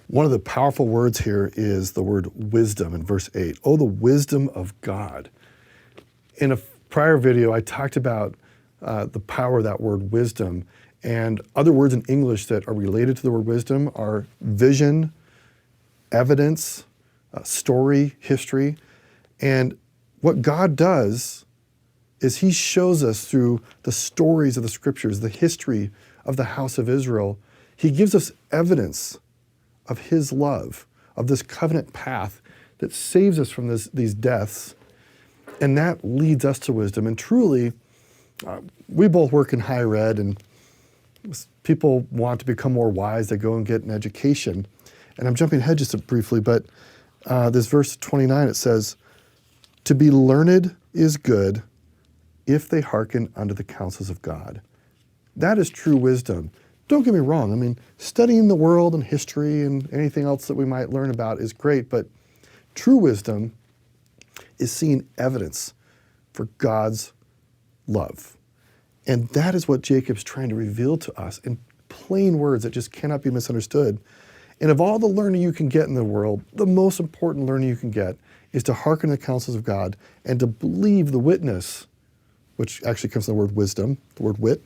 One of the powerful words here is the word wisdom in verse 8. Oh, the wisdom of God. In a prior video, I talked about the power of that word wisdom, and other words in English that are related to the word wisdom are vision, evidence, story, history. And what God does is he shows us through the stories of the scriptures, the history of the house of Israel, he gives us evidence of his love, of this covenant path that saves us from these deaths. And that leads us to wisdom. And truly, we both work in higher ed, and people want to become more wise. They go and get an education. And I'm jumping ahead just briefly, but this verse 29, it says, to be learned is good if they hearken unto the counsels of God. That is true wisdom. Don't get me wrong. I mean, studying the world and history and anything else that we might learn about is great, but true wisdom is seeing evidence for God's love. And that is what Jacob's trying to reveal to us in plain words that just cannot be misunderstood. And of all the learning you can get in the world, the most important learning you can get is to hearken to the counsels of God and to believe the witness, which actually comes from the word wisdom. The word wit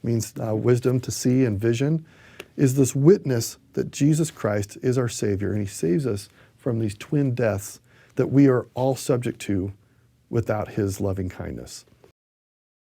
means wisdom, to see, and vision, is this witness that Jesus Christ is our Savior, and he saves us from these twin deaths that we are all subject to without his loving kindness.